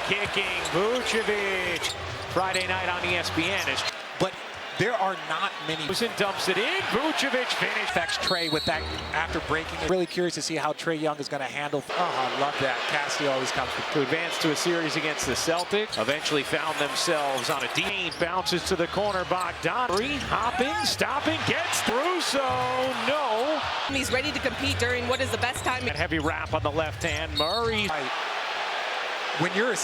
kicking Vucevic. Friday night on ESPN is. But there are not many. Dumps it in. Vucevic finish. Affects Trey with that after breaking it. Really curious to see how Trey Young is going to handle. Oh, I love that. Cassie always comes to advance to a series against the Celtics. Eventually found themselves on a deep. Bounces to the corner. Bogdan. Hopping, stopping, gets through. So no. He's ready to compete during what is the best time. That heavy wrap on the left hand. Murray. When you're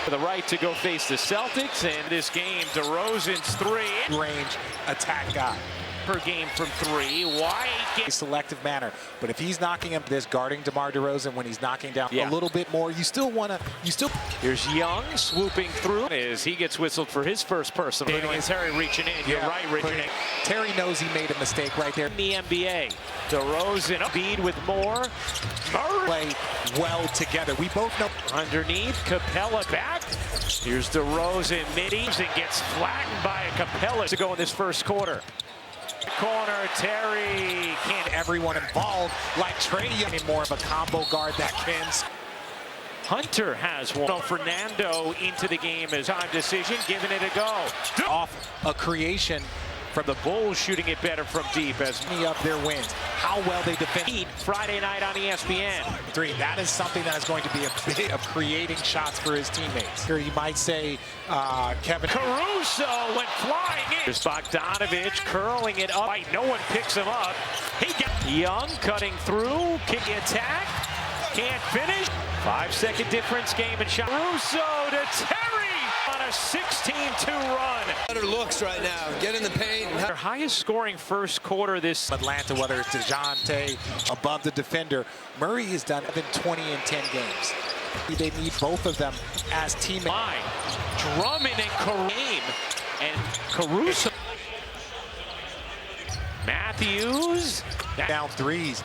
the right to go face the Celtics, and this game, DeRozan's three. Range attack guy. Per game from three. White. A selective manner. But if he's knocking him this guarding DeMar DeRozan when he's knocking down a little bit more, you still want to, Here's Young swooping through as he gets whistled for his first personal. It's Terry reaching in. You're right, reaching in. Terry knows he made a mistake right there. In the NBA, DeRozan speed with more. Murray. Play well together. We both know. Underneath, Capella back. Here's DeRozan middies and gets flattened by a Capella to go in this first quarter. Corner, Terry. Can't everyone involved like Trey Young in more of a combo guard that can. Hunter has one. So Fernando into the game as time decision, giving it a go. Off a creation from the Bulls, shooting it better from deep as many of their wins. How well they defend. Friday night on ESPN. Three. That is something that is going to be a bit of creating shots for his teammates. Here you might say Kevin Caruso went flying in. There's Bogdanovic curling it up. No one picks him up. He got Young cutting through, kick attack, can't finish. 5-second difference game and shot. Caruso to Terry on a 16-2 run. Better looks right now. Get in the paint. Their highest scoring first quarter this Atlanta, whether it's DeJounte above the defender. Murray has done 20 in 10 games. They need both of them as teammates. Drummond and Kareem and Caruso. Matthews down threes.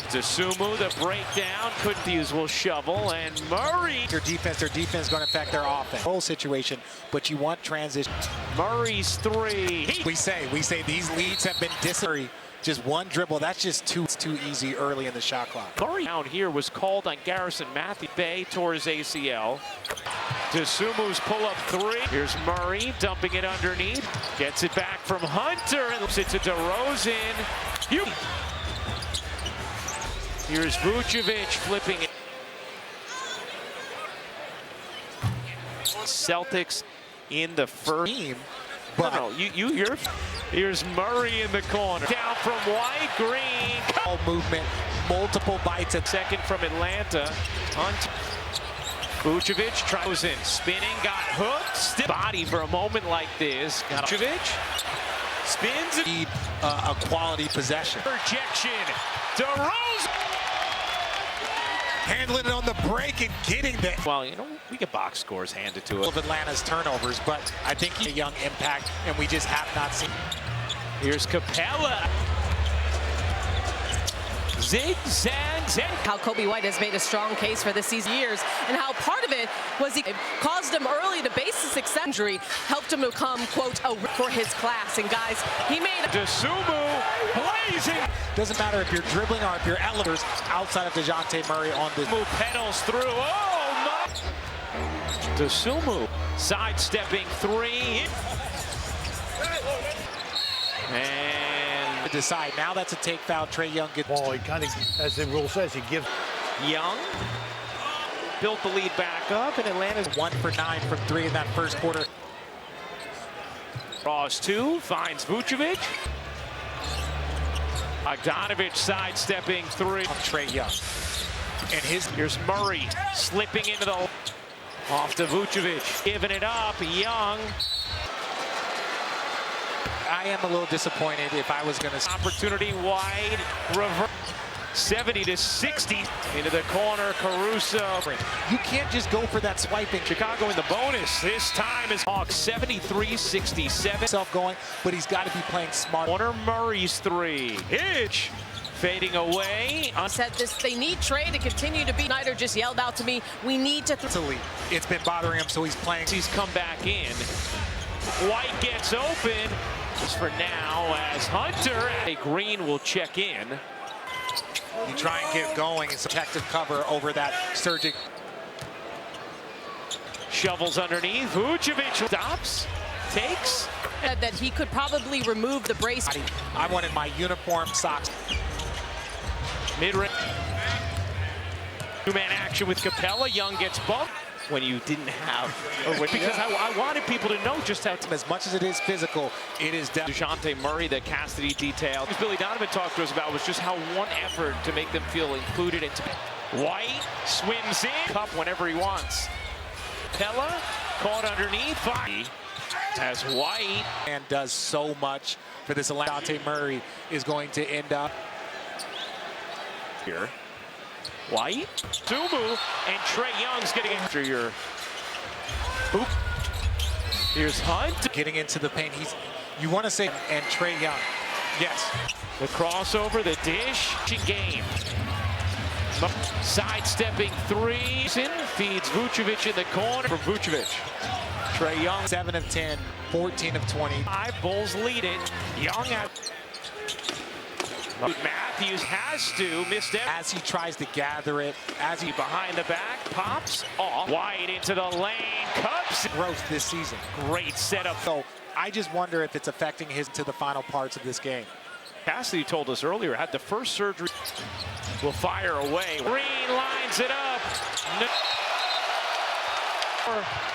Dosunmu, the breakdown. Couldn't will shovel, and Murray. Their defense is going to affect their offense. Whole situation, but you want transition. Murray's three. We say these leads have been disarray. Just one dribble, that's just too easy early in the shot clock. Murray down here was called on Garrison Matthews. Bay tore his ACL. Dosunmu's pull-up three. Here's Murray dumping it underneath. Gets it back from Hunter and looks it to DeRozan. Here's Vucevic flipping it. Celtics in the first team. But no, here's Murray in the corner. Down from White, Green. All movement, multiple bites at second from Atlanta. Vucevic tries in, spinning, got hooked. Body for a moment like this. Vucevic spins. Need a quality possession. Rejection. DeRozan. Handling it on the break and getting the. Well, we get box scores handed to us. Of Atlanta's turnovers, but I think he's a young impact, and we just have not seen. Here's Capella. Zigzag. How Kobe White has made a strong case for this season years, and how part of it was he caused him early to base a success injury, helped him become, quote, for his class. And guys, he made Dosunmu blazing. Doesn't matter if you're dribbling or if you're elevators outside of DeJounte Murray on the. Pedals through. Oh, no. Dosunmu sidestepping three. And decide. Now that's a take foul. Trey Young gets. Well, he kind of, as the rule says, he gives. Young built the lead back up, and Atlanta's 1 for 9 from 3 in that first quarter. Draws 2, finds Vucevic. Bogdanovic sidestepping 3. Trey Young. And here's Murray slipping into the off to Vucevic, giving it up. Young. I am a little disappointed if I was going to. Opportunity wide, reverse. 70-60 into the corner. Caruso. You can't just go for that swiping. Chicago in the bonus. This time is Hawks 73-67. Self going, but he's got to be playing smart. Corner Murray's three. Hitch fading away. Said this. They need Trey to continue to be. Snyder just yelled out to me, "We need to." It's been bothering him, so he's playing. He's come back in. White gets open. Just for now, as Hunter. Green will check in. You try and get going. It's protective cover over that surging. Shovels underneath. Vucevic stops, takes. That he could probably remove the brace. I wanted my uniform socks. Mid-range. Two-man action with Capella. Young gets bumped when you didn't have. Because I wanted people to know just how. As much as it is physical, it is DeJounte Murray, the Cassidy detail. What Billy Donovan talked to us about was just how one effort to make them feel included. White swims in. Cup whenever he wants. Capella caught underneath. As White. And does so much for this. DeJounte Murray is going to end up here. White, Sumu, and Trey Young's getting after your hoop. Here's Hunt. Getting into the paint. You want to say, and Trey Young. Yes. The crossover, the dish, game. Sidestepping three. Feeds Vucevic in the corner from Vucevic. Trey Young. 7 of 10, 14 of 20. Bulls lead it. Young out. Matthews has to miss it as he tries to gather it, as he behind the back pops off. White into the lane, cups growth this season. Great setup. So I just wonder if it's affecting his to the final parts of this game. Cassidy told us earlier had the first surgery. Will fire away. Green lines it up.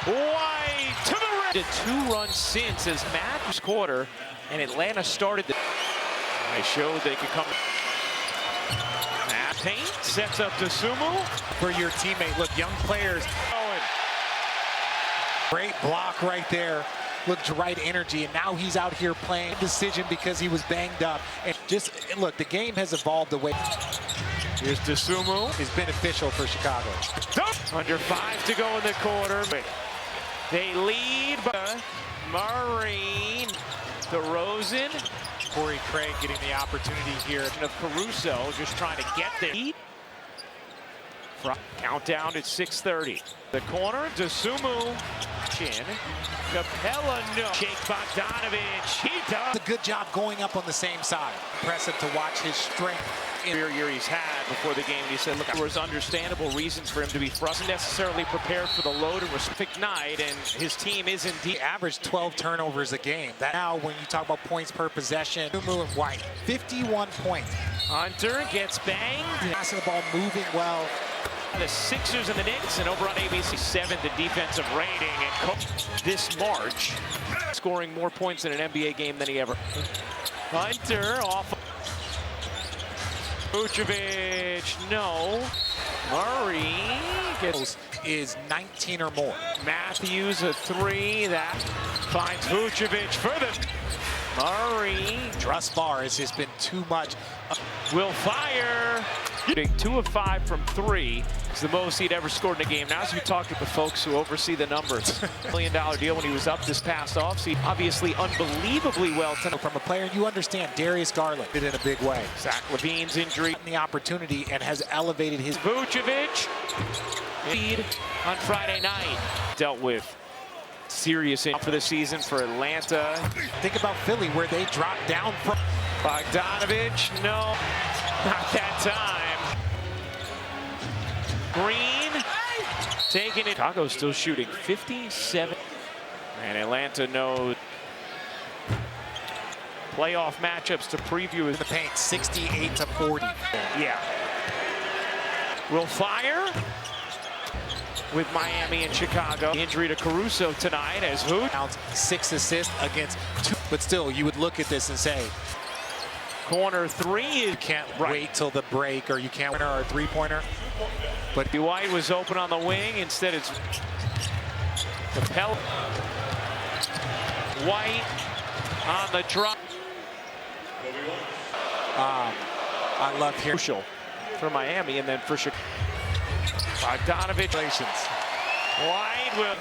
White to the rim. A 2-run since as Matthews quarter and Atlanta started the. They showed they could come. Paint sets up to Sumu for your teammate. Look, young players. Great block right there. Looked right energy, and now he's out here playing decision because he was banged up. And just look, the game has evolved the way. Here's Dosunmu. Is beneficial for Chicago. Under 5 to go in the quarter. They lead by Murray. DeRozan. Corey Craig getting the opportunity here. Of Caruso just trying to get the heat. Countdown at 6:30. The corner, Dosunmu. Chin. Capella, no. Jake Bogdanovich, he does. A good job going up on the same side. Impressive to watch his strength. Year he's had before the game. He said, look, there was understandable reasons for him to be frustrated, necessarily prepared for the load and respect night, and his team is indeed. He averaged 12 turnovers a game. That now, when you talk about points per possession, Sumu and White, 51 points. Hunter gets banged. Passing the ball, moving well. The Sixers and the Knicks, and over on ABC, 7th in defensive rating, and this March, scoring more points in an NBA game than he ever. Hunter off. Vucevic, no. Murray gets is 19 or more. Matthews a 3 that finds Vucevic further. Murray. Thus far has just been too much. Will fire. 2 of 5 from 3. It's the most he'd ever scored in a game. Now, as we talked with the folks who oversee the numbers, $1 million deal when he was up this past offseason. Obviously, unbelievably well tonight. From a player, you understand, Darius Garland did in a big way. Zach LaVine's injury. The opportunity and has elevated his. Vucevic lead on Friday night. Dealt with serious for the season for Atlanta. Think about Philly, where they dropped down from. Bogdanovich, no, not that time. Green taking it. Chicago still shooting 57. And Atlanta knows playoff matchups to preview. In the paint, 68 to 40. Yeah. Will fire with Miami and Chicago. Injury to Caruso tonight as who? 6 assists against 2. But still, you would look at this and say, corner 3. You can't wait till the break, or you can't win our 3-pointer. But White was open on the wing. Instead, it's Capella. White on the drop. I love hearing. Crucial for Miami, and then for Chicago. Bogdanovich. White will.